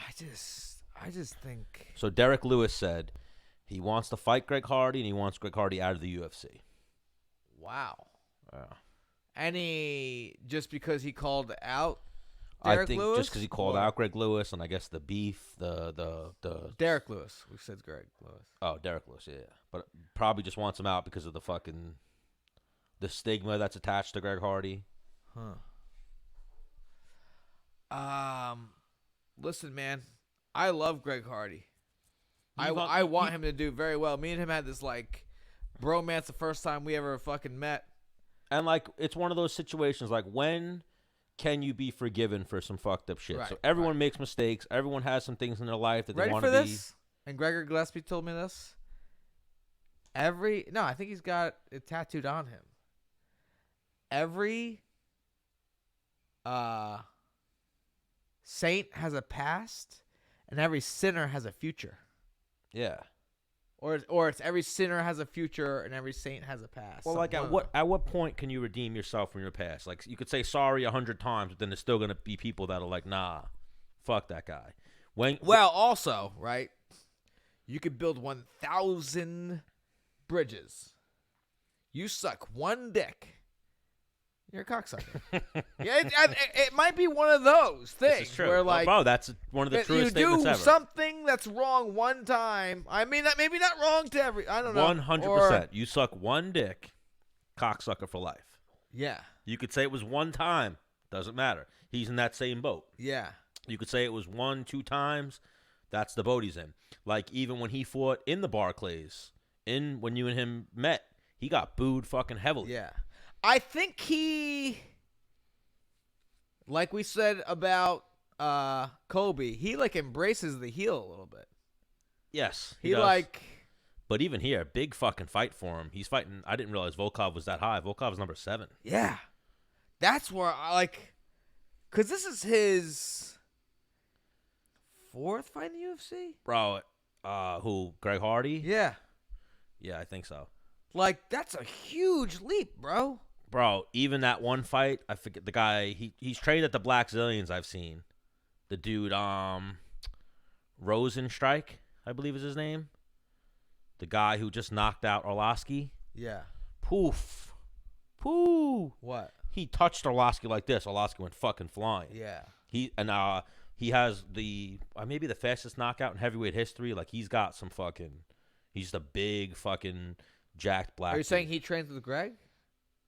I just think. So Derrick Lewis said he wants to fight Greg Hardy and he wants Greg Hardy out of the UFC. Wow. Yeah. Just because he called out I Derrick think Lewis? just because he called out Greg Lewis and I guess the beef, the Derrick Lewis. We said Greg Lewis. Oh, Derrick Lewis, yeah. But probably just wants him out because of the stigma that's attached to Greg Hardy. Listen, man, I love Greg Hardy. I want him to do very well. Me and him had this like bromance the first time we ever fucking met. And like it's one of those situations like when can you be forgiven for some fuced up shit? Right, so everyone makes mistakes. Everyone has some things in their life that Ready they want for to be. this? And Gregor Gillespie told me this. I think he's got it tattooed on him. Every saint has a past, and every sinner has a future. Yeah. Or it's every sinner has a future and every saint has a past. Well, like at what point can you redeem yourself from your past? Like you could say sorry 100 times, but then there's still gonna be people that are like, nah, fuck that guy. Also, right? You could build 1,000 bridges. You suck one dick. You're a cocksucker. Yeah, it might be one of those things this is true. where, like, bro, that's one of the truest statements ever. You do something that's wrong one time. I mean, that maybe not wrong to I don't know. 100%. You suck one dick, cocksucker for life. Yeah. You could say it was one time. Doesn't matter. He's in that same boat. Yeah. You could say it was 1-2 times. That's the boat he's in. Like, even when he fought in the Barclays, when you and him met, he got booed fucking heavily. Yeah. I think he, like we said about Kobe, he like embraces the heel a little bit. Yes, he does. But even here, big fucking fight for him. He's fighting. I didn't realize Volkov was that high. Volkov was number 7. Yeah, that's where I like, cause this is his 4th fight in the UFC. Bro, who? Greg Hardy? Yeah. Yeah, I think so. Like that's a huge leap, bro. Bro, even that one fight, I forget the guy. He's trained at the Black Zillions. I've seen the dude, Rozenstruik, I believe is his name. The guy who just knocked out Arlovski. Yeah. Poof. What? He touched Arlovski like this. Arlovski went fucking flying. Yeah. He has maybe the fastest knockout in heavyweight history. Like he's got some fucking. He's just a big fucking jacked black. Are you dude. saying he trains with Greg?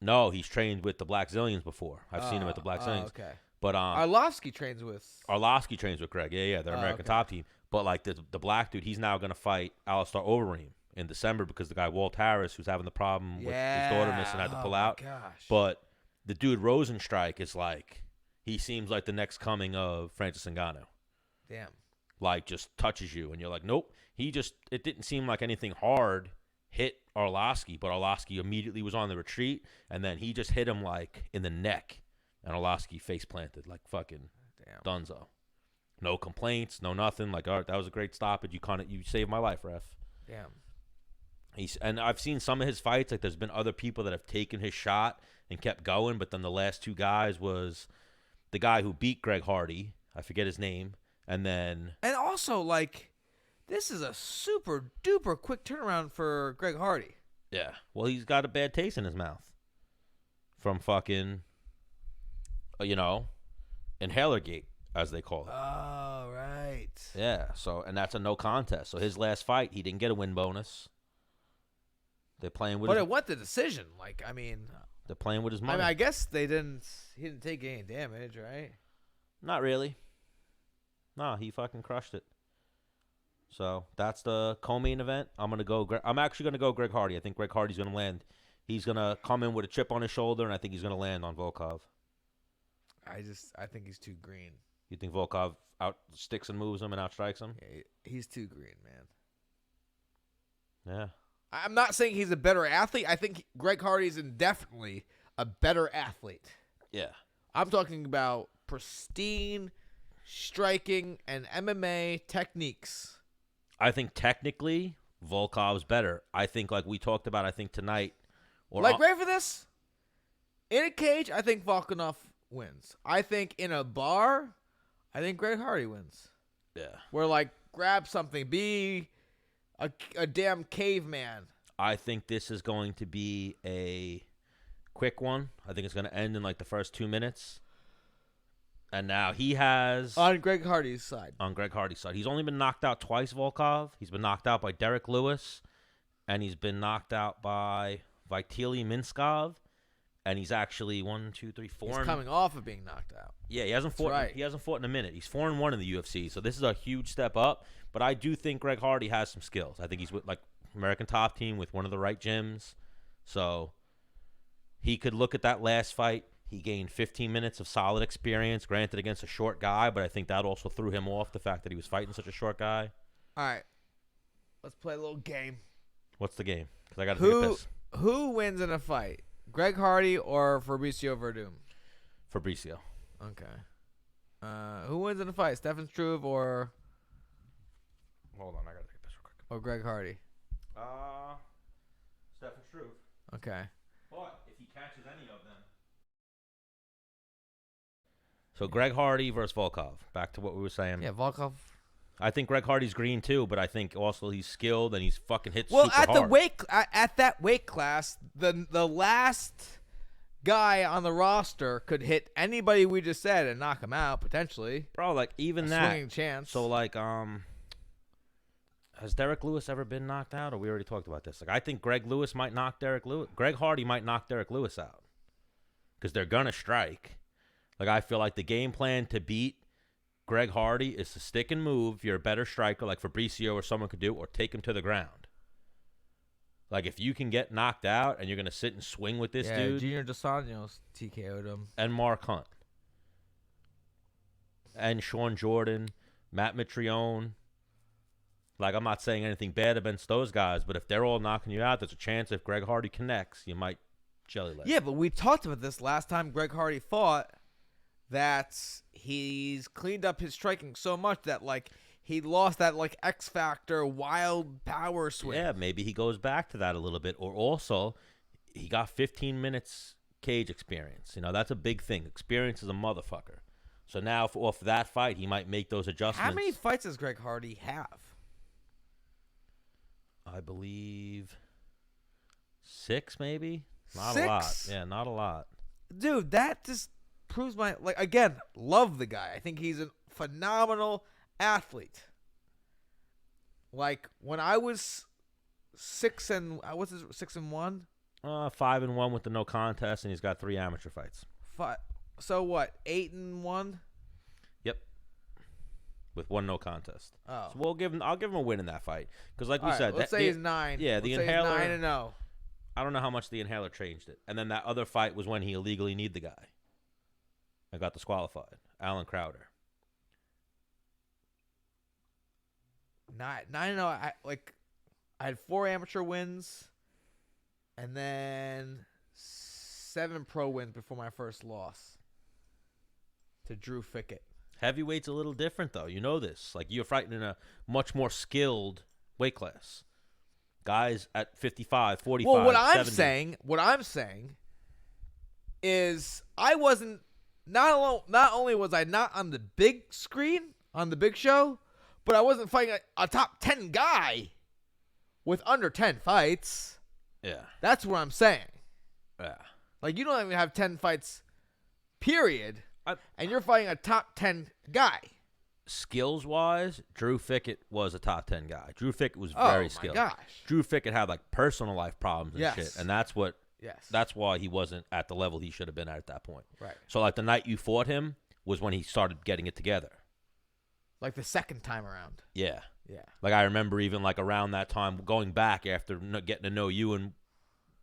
No, he's trained with the Black Zillions before. I've seen him at the Black Zillions. Okay. But Arlovski trains with Greg. Yeah, they're American top team. But like the black dude, he's now gonna fight Alistair Overeem in December because the guy Walt Harris, who's having the problem with his daughter missing, had to pull out. Gosh. But the dude Rozenstruik is like, he seems like the next coming of Francis Ngannou. Damn. Like just touches you, and you're like, nope. It didn't seem like anything hard hit Arlovski, but Arlovski immediately was on the retreat, and then he just hit him like in the neck, and Arlovski face planted like fucking Dunzo. No complaints, no nothing. Like, all right, that was a great stoppage. You saved my life, ref. Damn. And I've seen some of his fights. Like, there's been other people that have taken his shot and kept going, but then the last 2 guys was the guy who beat Greg Hardy. I forget his name, and also like. This is a super duper quick turnaround for Greg Hardy. Yeah. Well, he's got a bad taste in his mouth from fucking, Inhalergate, as they call it. Oh, right. Yeah. So, and that's a no contest. So his last fight, he didn't get a win bonus. They're playing with. But it went the decision. Like, I mean, they're playing with his money. I guess he didn't take any damage, right? Not really. No, he fucking crushed it. So that's the co-main event. I'm actually gonna go Greg Hardy. I think Greg Hardy's gonna land. He's gonna come in with a chip on his shoulder, and I think he's gonna land on Volkov. I think he's too green. You think Volkov out sticks and moves him and outstrikes him? Yeah, he's too green, man. Yeah. I'm not saying he's a better athlete. I think Greg Hardy's definitely a better athlete. Yeah. I'm talking about pristine striking and MMA techniques. I think technically Volkov's better. I think like we talked about, tonight. Ready for this? In a cage, I think Volkanov wins. I think in a bar, I think Greg Hardy wins. Yeah. Where, like, grab something. Be a damn caveman. I think this is going to be a quick one. I think it's going to end in, like, the first 2 minutes. And now he has... On Greg Hardy's side. On Greg Hardy's side. He's only been knocked out twice, Volkov. He's been knocked out by Derrick Lewis. And he's been knocked out by Vitaly Minskov. And he's actually 1, 2, 3, 4. He's coming off of being knocked out. Yeah, he hasn't fought. Right. He hasn't fought in a minute. He's 4-1 in the UFC, so this is a huge step up. But I do think Greg Hardy has some skills. I think he's with like American Top Team with one of the right gyms, so he could look at that last fight. He gained 15 minutes of solid experience, granted against a short guy, but I think that also threw him off, the fact that he was fighting such a short guy. All right, let's play a little game. What's the game? Because I got to take a piss. Who wins in a fight? Greg Hardy or Fabricio Verdum? Fabricio. Okay. Who wins in a fight? Stefan Struve or Hold on, I got to take a piss real quick. or Greg Hardy? Stefan Struve. Okay. But if he catches any of them. So Greg Hardy versus Volkov. Back to what we were saying. Yeah, Volkov. I think Greg Hardy's green too, but I think also he's skilled and he's fucking hit Well, super at hard. the weight at that weight class, the last guy on the roster could hit anybody we just said and knock him out potentially. Bro, like even A that swinging chance. So like has Derrick Lewis ever been knocked out? Or we already talked about this. Like I think Greg Hardy might knock Derrick Lewis out. Because they're gonna strike. Like I feel like the game plan to beat Greg Hardy is to stick and move if you're a better striker like Fabricio or someone could do, or take him to the ground. Like if you can get knocked out and you're going to sit and swing with this dude. Junior Dos Anjos TKO'd him. And Mark Hunt. And Sean Jordan, Matt Mitrione. Like I'm not saying anything bad against those guys, but if they're all knocking you out, there's a chance if Greg Hardy connects, you might jelly leg. Yeah, but we talked about this last time Greg Hardy fought, that he's cleaned up his striking so much that like he lost that like X Factor wild power swing. Yeah, maybe he goes back to that a little bit. Or also, he got 15 minutes cage experience. You know, that's a big thing. Experience is a motherfucker. So now off that fight, he might make those adjustments. How many fights does Greg Hardy have? I believe 6 maybe. Not 6? a lot. Yeah, not a lot. Dude, that just proves my again, love the guy. I think he's a phenomenal athlete. Like when I was 6-1? 5-1 with the no contest, and he's got 3 amateur fights. So what? 8-1? Yep. With 1 no contest. Oh. So I'll give him a win in that fight because, like we said, let's say he's 9. Yeah, the inhaler. 9-0. I don't know how much the inhaler changed it. And then that other fight was when he illegally kneed the guy. I got disqualified. Alan Crowder. 9-0. I had 4 amateur wins, and then 7 pro wins before my first loss to Drew Fickett. Heavyweight's a little different, though. You know this. Like, you're fighting in a much more skilled weight class. Guys at 55, 45, well, what 70. I'm saying is I wasn't not only was I not on the big screen, on the big show, but I wasn't fighting a top 10 guy with under 10 fights. Yeah. That's what I'm saying. Yeah. Like, you don't even have 10 fights, period, and you're fighting a top 10 guy. Skills-wise, Drew Fickett was a top 10 guy. Drew Fickett was very skilled. Oh, my gosh. Drew Fickett had, like, personal life problems and shit, and that's why he wasn't at the level he should have been at that point. Right. So, like, the night you fought him was when he started getting it together. Like the second time around. Yeah. Yeah. Like, I remember even, like, around that time, going back after getting to know you and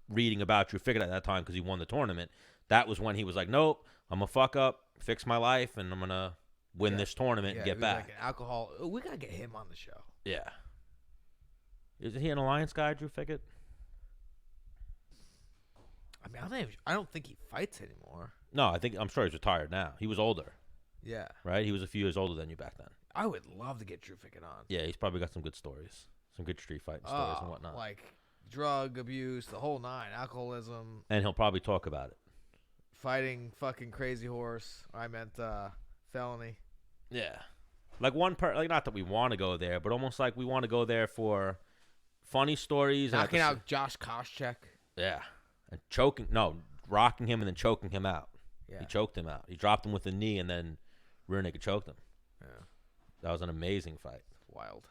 reading about Drew Fickett at that time because he won the tournament, that was when he was like, nope, I'm going to fuck up, fix my life, and I'm going to win this tournament and get back. Like an alcohol. We got to get him on the show. Yeah. Isn't he an Alliance guy, Drew Fickett? I mean, I don't think he fights anymore. No, I'm sure he's retired now. He was older. Yeah. Right? He was a few years older than you back then. I would love to get Drew Fickett on. Yeah, he's probably got some good stories. Some good street fighting stories and whatnot. Like drug abuse, the whole 9, alcoholism. And he'll probably talk about it. Fighting fucking crazy horse. I meant felony. Yeah. Like like not that we want to go there, but almost like we want to go there for funny stories. Knocking out Josh Koscheck. Yeah. And rocking him and then choking him out. Yeah. He choked him out. He dropped him with a knee and then rear naked choked him. Yeah. That was an amazing fight. Wild.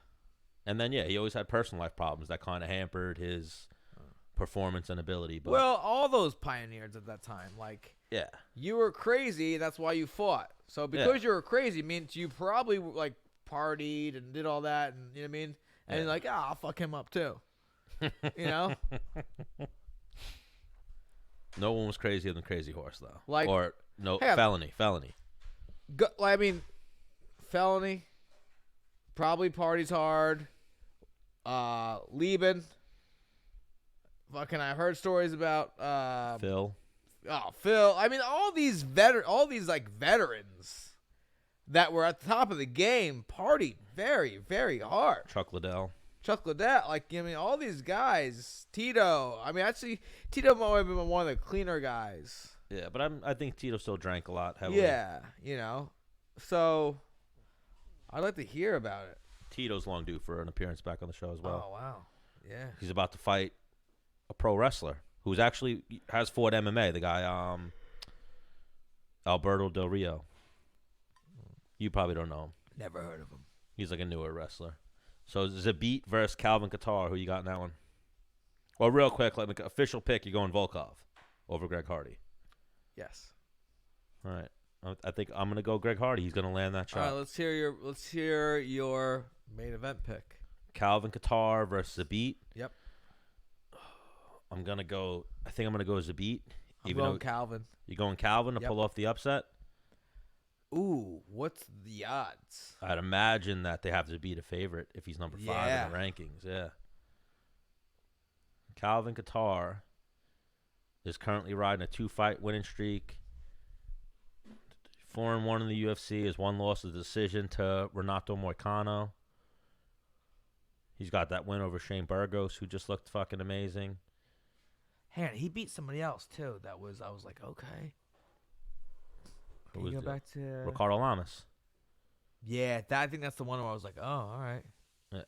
And then, he always had personal life problems that kind of hampered his performance and ability. But well, all those pioneers at that time, like, you were crazy, that's why you fought. So because you were crazy means you probably, like, partied and did all that, and you know what I mean? And you're like, I'll fuck him up too. You know? No one was crazier than Crazy Horse, though. Like, felony. Felony. Probably parties hard. Lieben. Fucking, I've heard stories about Phil. Oh, Phil. I mean, all these veterans that were at the top of the game partied very, very hard. Chuck Liddell. Like, I mean, all these guys. Tito. I mean, actually, Tito might have been one of the cleaner guys. Yeah, but I think Tito still drank a lot heavily. Yeah, you know. So, I'd like to hear about it. Tito's long due for an appearance back on the show as well. Oh, wow. Yeah. He's about to fight a pro wrestler who's actually has fought MMA. The guy, Alberto Del Rio. You probably don't know him. Never heard of him. He's like a newer wrestler. So Zabit versus Calvin Kattar. Who you got in that one? Well, real quick, like official pick, you're going Volkov over Greg Hardy. Yes. All right. I think I'm gonna go Greg Hardy. He's gonna land that shot. All right, let's hear your main event pick. Calvin Kattar versus Zabit. Yep. I think I'm gonna go Zabit. I'm going Calvin. You going Calvin to pull off the upset? Ooh, what's the odds? I'd imagine that they have to beat a favorite if he's number 5 in the rankings. Yeah. Calvin Kattar is currently riding a 2-fight winning streak. 4-1 in the UFC. His one loss is a decision to Renato Moicano. He's got that win over Shane Burgos, who just looked fucking amazing. Hey, he beat somebody else too. I was like, okay. Can you go back to Ricardo Lamas? Yeah, I think that's the one where I was like, oh, all right.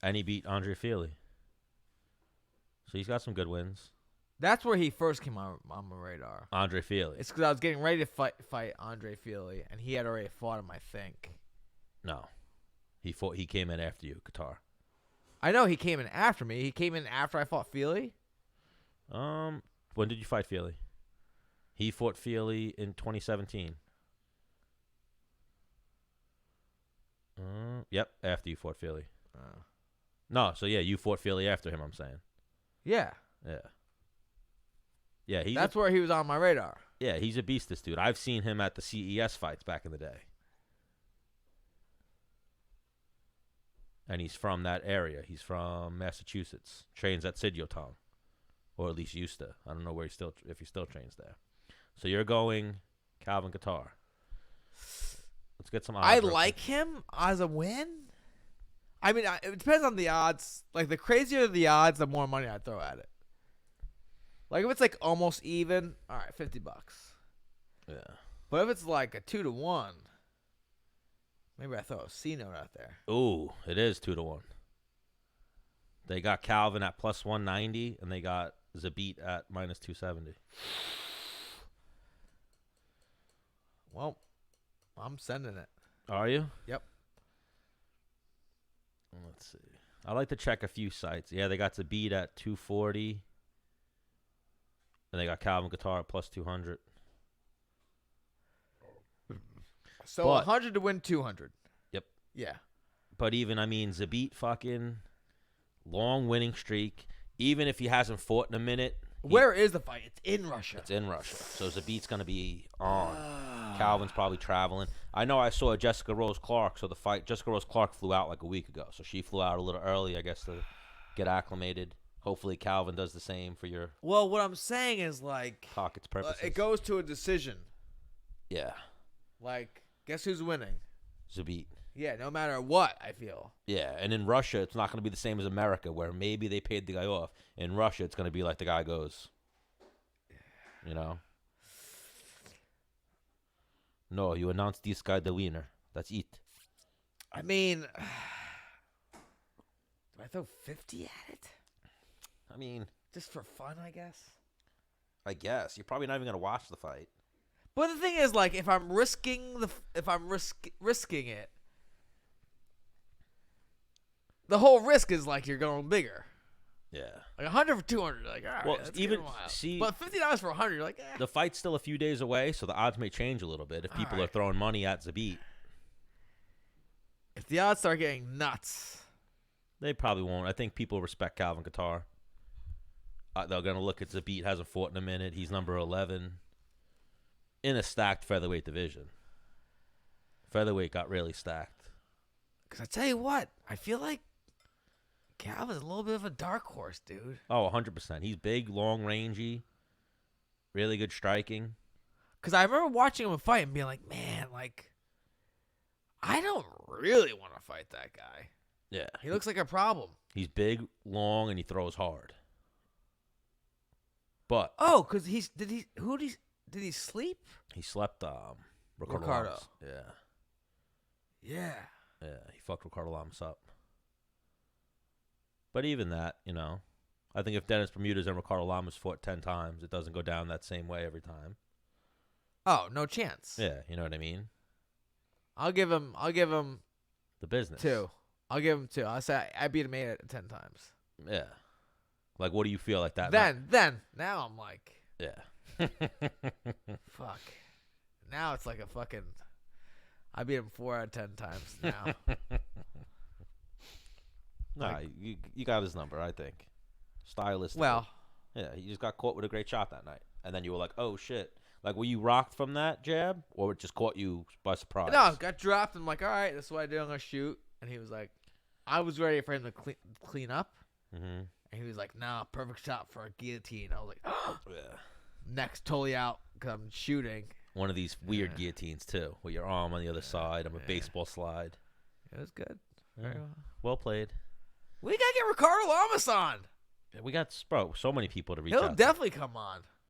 And he beat Andre Feely. So he's got some good wins. That's where he first came on my radar. Andre Feely. It's because I was getting ready to fight Andre Feely, and he had already fought him, I think. No. He came in after you, Kattar. I know he came in after me. He came in after I fought Feely. When did you fight Feely? He fought Feely in 2017. Yep, after you fought Feely. No, so yeah, you fought Feely after him, I'm saying. Yeah. Yeah. Yeah, that's where he was on my radar. Yeah, he's a beast, this dude. I've seen him at the CES fights back in the day. And he's from that area. He's from Massachusetts. Trains at Sidyoton. Or at least used to. I don't know if he still trains there. So you're going Calvin Kattar. Let's get some odds. I like him as a win. I mean, it depends on the odds. Like, the crazier the odds, the more money I throw at it. Like, if it's like almost even, all right, $50. Yeah. But if it's like a 2-1, maybe I throw a C note out there. Ooh, it is 2-1. They got Calvin at plus 190, and they got Zabit at minus 270. Well, I'm sending it. Are you? Yep. Let's see. I like to check a few sites. Yeah, they got Zabit at 240. And they got Calvin Kattar at plus 200. So 100 to win 200. Yep. Yeah. But even, I mean, Zabit fucking long winning streak. Even if he hasn't fought in a minute. Where is the fight? It's in Russia. It's in Russia. So Zabit's going to be on. Calvin's probably traveling. I know I saw Jessica Rose Clark. So Jessica Rose Clark flew out like a week ago. So she flew out a little early, I guess, to get acclimated. Hopefully Calvin does the same for your. Well, what I'm saying is, like, pockets purposes. It goes to a decision. Yeah. Like, guess who's winning? Zabit. Yeah, no matter what, I feel. Yeah, and in Russia, it's not going to be the same as America, where maybe they paid the guy off. In Russia, it's going to be like the guy goes. You know? No, you announced this guy the winner. That's it. I mean, do I throw 50 at it? I mean, just for fun, I guess. I guess you're probably not even gonna watch the fight. But the thing is, like, if I'm risking it, the whole risk is like you're going bigger. Yeah. Like 100 for 200, like, all right, Well, that's even see, but $50 for 100, you're like, eh. The fight's still a few days away, so the odds may change a little bit if people are throwing money at Zabit. If the odds start getting nuts, they probably won't. I think people respect Calvin Kattar. They're gonna look at Zabit. Hasn't fought in a minute. He's number 11 in a stacked featherweight division. Featherweight got really stacked. Because I tell you what, I feel like Calvin's a little bit of a dark horse, dude. Oh, 100%. He's big, long, rangy, really good striking. Because I remember watching him fight and being like, man, like, I don't really want to fight that guy. Yeah. He looks like a problem. He's big, long, and he throws hard. But because did he sleep? He slept Ricardo. Lamas. Yeah. Yeah, he fucked Ricardo Lamas up. But even that, I think if Dennis Bermudez and Ricardo Lamas fought 10 times, it doesn't go down that same way every time. Oh, no chance. Yeah, you know what I mean? I'll give him the business. 2. I'll give him 2. I'll say I beat him 10 times. Yeah. Like, what do you feel like that? Then now I'm like, yeah. fuck. Now it's like a fucking, I beat him 4 out of 10 times now. Nah, you got his number, I think. Stylistically. Well. Yeah, he just got caught with a great shot that night. And then you were like, oh, shit. Like, were you rocked from that jab? Or it just caught you by surprise? No, got dropped. I'm like, all right, this is what I do. I'm going to shoot. And he was like, I was ready for him to clean up. Mm-hmm. And he was like, nah, perfect shot for a guillotine. I was like, oh. Yeah. Neck's totally out because I'm shooting. One of these weird guillotines, too, with your arm on the other side of a baseball slide. It was good. Yeah. Well played. We got to get Ricardo Lamas on. Yeah, we got so many people to reach He'll out definitely come on.